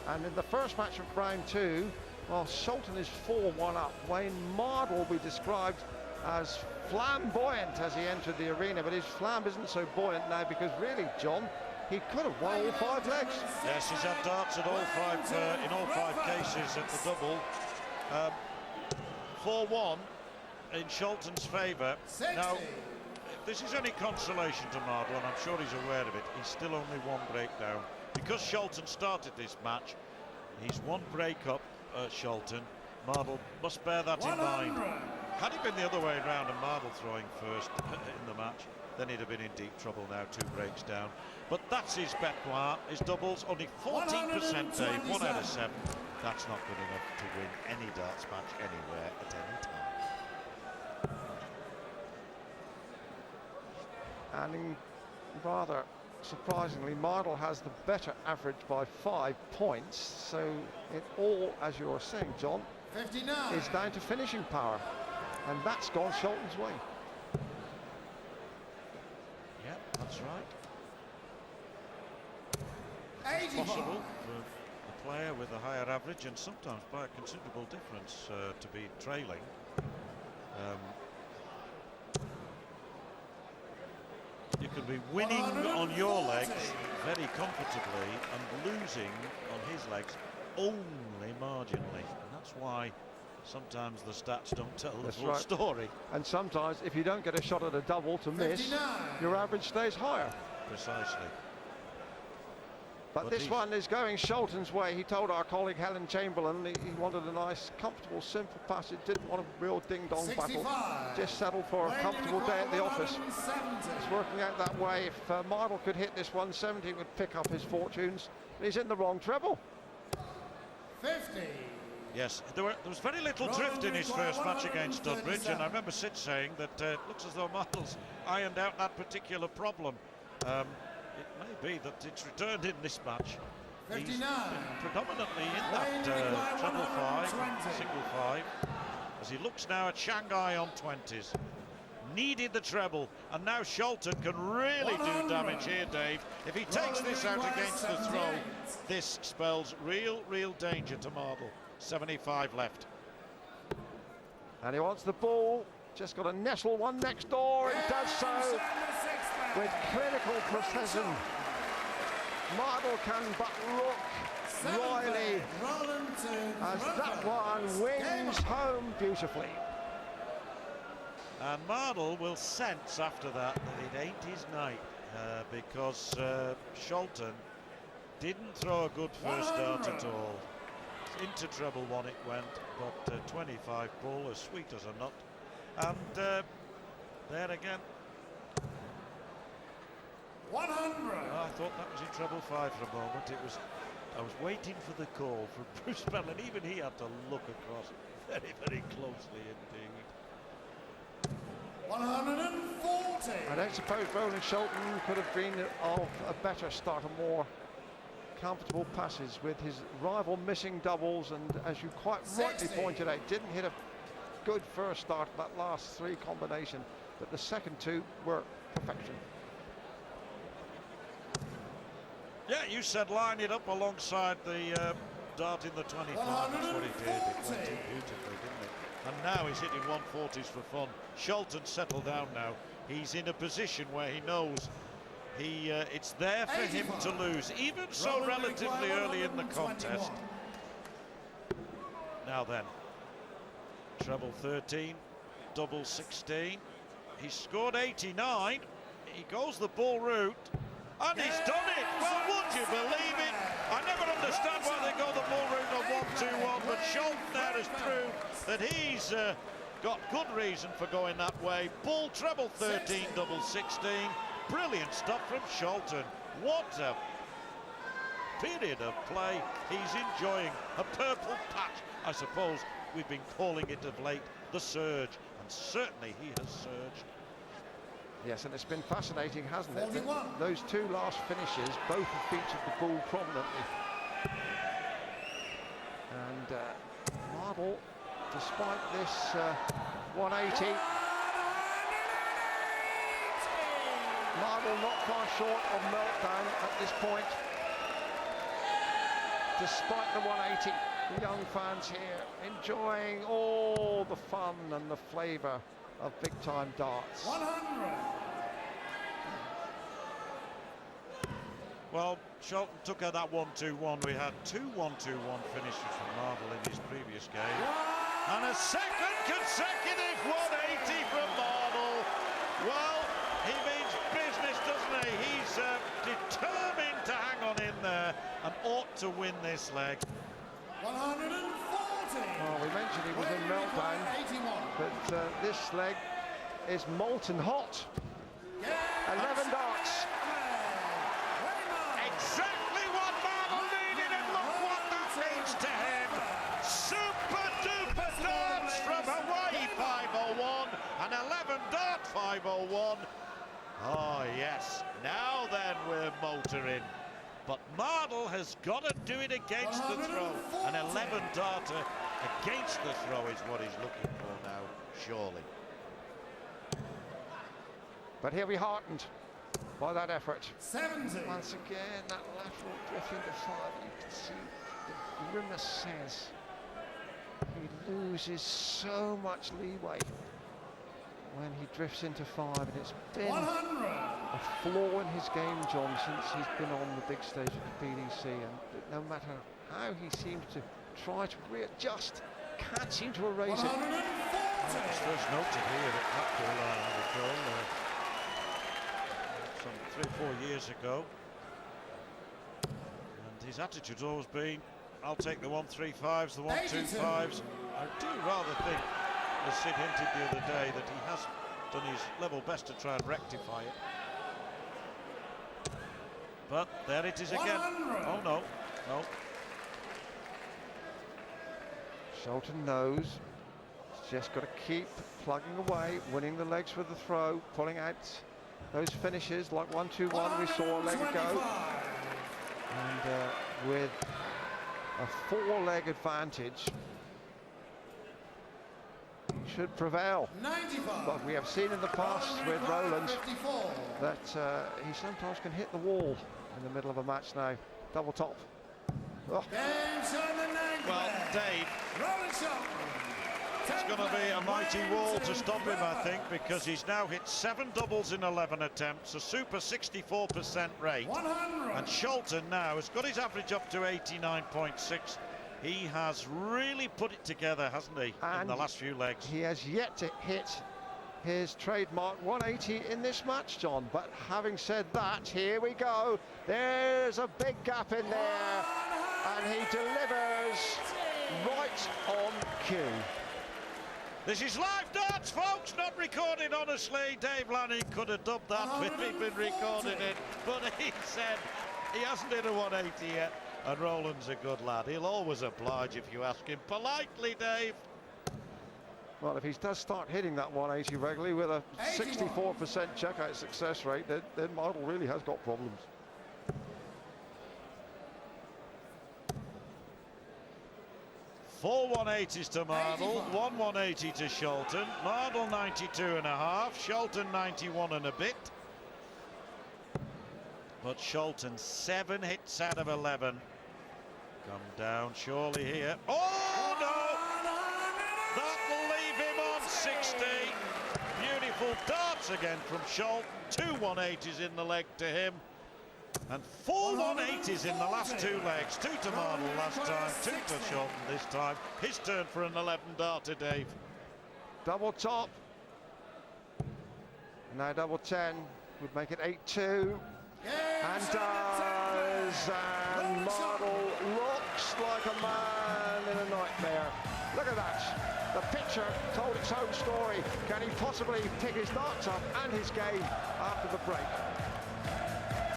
And in the first match of round 2, well, Scholten is 4-1 up. Wayne Mardle will be described as flamboyant as he entered the arena, but his flam isn't so buoyant now because really, John, he could have won all 5 legs. Yes, he's had darts at all 5 in all 5 cases at the double. 4-1 in Scholten's favour. Now, if this is any consolation to Mardle, and I'm sure he's aware of it, he's still only 1 breakdown. Because Scholten started this match, he's 1 break up, Scholten. Mardle must bear that in mind. Had it been the other way around and Mardle throwing first in the match, then he'd have been in deep trouble now, 2 breaks down. But that's his bet noir, his doubles, only 14%, Dave, 1 out of 7. That's not good enough to win any darts match anywhere at any time. And rather surprisingly, Mardle has the better average by 5 points, so it all, as you're saying, John, 59 is down to finishing power, and that's gone Scholten's way. Yeah, that's right. 85. Possible for a player with a higher average, and sometimes by a considerable difference, to be trailing. You can be winning on your legs very comfortably and losing on his legs only marginally, and that's why sometimes the stats don't tell the full story. And sometimes if you don't get a shot at a double to miss, 59. your average stays higher. Precisely. But this one is going Scholten's way. He told our colleague Helen Chamberlain he wanted a nice, comfortable, simple passage, didn't want a real ding-dong battle, just settled for a comfortable day at the office. It's working out that way. If Mardle could hit this 170, he would pick up his fortunes. But he's in the wrong treble. 50. Yes, there was very little drift in his first match against Studbridge, and I remember Sid saying that it looks as though Mardle's ironed out that particular problem. It may be that it's returned in this match. 59. He's been predominantly in that treble 5, single 5, as he looks now at Shanghai on 20s. Needed the treble, and now Scholten can really do damage here, Dave. If he takes this out against the throw, this spells real danger to Mardle. 75 left. And he wants the ball, just got to nestle one next door, and does so with clinical precision. Mardle can but look royally as that one wings home beautifully. And Mardle will sense after that it ain't his night, because Scholten didn't throw a good first dart at all. Into treble 1 it went, but 25 ball, as sweet as a nut. And there again. 100. I thought that was in treble 5 for a moment. I was waiting for the call from Bruce Bell, and even he had to look across very closely indeed. 140. I don't suppose Roland Scholten could have dreamed of a better start, a more comfortable passage with his rival missing doubles, and as you quite rightly pointed out, didn't hit a good first start, that last 3 combination, but the second 2 were perfection. Yeah, you said line it up alongside the dart in the 25. That's what he did. It went in beautifully, didn't it? And now he's hitting 140s for fun. Scholten settled down now. He's in a position where he knows it's there for him to lose, even so relatively early in the contest. Now then, treble 13, double 16. He's scored 89. He goes the ball route, and he's done it. Well, would you believe it? I never understand why they go the ball route on 1-2-1, but Scholten there has proved that he's got good reason for going that way. Ball treble 13, double 16. Brilliant stuff from Scholten. What a period of play he's enjoying. A purple patch, I suppose we've been calling it of late, the surge, and certainly he has surged. Yes, and it's been fascinating, hasn't it? 41. Those 2 last finishes, both have featured the ball prominently. And Mardle, despite this 180, Mardle not far short of meltdown at this point. despite the 180. The young fans here enjoying all the fun and the flavour of big-time darts. 100. Well, Scholten took out that 1-2-1. We had two 1-2-1 finishes from Mardle in his previous game. And a second consecutive 180 from Mardle. Well, he means business, doesn't he? He's determined to hang on in there and ought to win this leg. 140. Well, we mentioned he was in meltdown, but this leg is molten hot. 11 darts. Exactly what Mardle needed, and look what that means to him. Super duper darts from Hawaii 501, an 11 dart 501. Oh yes, now then we're motoring. But Mardle has got to do it against the throw. An 11 darter against the throw is what he's looking for now, surely. But he'll be heartened by that effort. 70. Once again, that lateral drift into 5, you can see the grimace says he loses so much leeway when he drifts into 5, and it's been 100. a flaw in his game, John, since he's been on the big stage of the PDC, and no matter how he seems to try to readjust, can't seem to erase it. 140. It's first noted here at Matchplay, I recall, some 3 or 4 years ago, and his attitude's always been, I'll take the 135s, the 125s. I do rather think, as Sid hinted the other day, that he has done his level best to try and rectify it. But there it is again. 100. Oh no, no. Scholten knows he's just got to keep plugging away, winning the legs with the throw, pulling out those finishes like 1-2-1 we saw a leg ago. And with a 4-leg advantage, he should prevail. 95. But we have seen in the past with Roland that he sometimes can hit the wall in the middle of a match now. Double top. Oh. Well, Dave, Roland Scholten. it's going to be a mighty wall to stop him, I think, because he's now hit 7 doubles in 11 attempts, a super 64% rate. 100. And Scholten now has got his average up to 89.6. He has really put it together, hasn't he, in the last few legs? He has yet to hit his trademark 180 in this match, John. But having said that, here we go. There's a big gap in there, and he delivers right on cue. This is live darts, folks, not recorded, honestly. Dave Lanning could have dubbed that if he'd been recording it, but he said he hasn't hit a 180 yet, and Roland's a good lad. He'll always oblige if you ask him politely, Dave. Well, if he does start hitting that 180 regularly with a 64% checkout success rate, then Mardle really has got problems. Four 180s to Mardle, 1 180 to Scholten. Mardle 92.5, Scholten 91 and a bit. But Scholten 7 hits out of 11. Come down surely here. Oh no! That'll leave him on 60. Beautiful darts again from Scholten. 2 180s in the leg to him. And 4 180s in the last 2 legs. 2 to Mardle last time, 2 to Scholten this time. His turn for an 11 darter, Dave. Double top. Now double 10 would make it 8-2. And does. And Mardle looks like a man in a nightmare. Look at that. The picture told its own story. Can he possibly pick his darts up and his game after the break?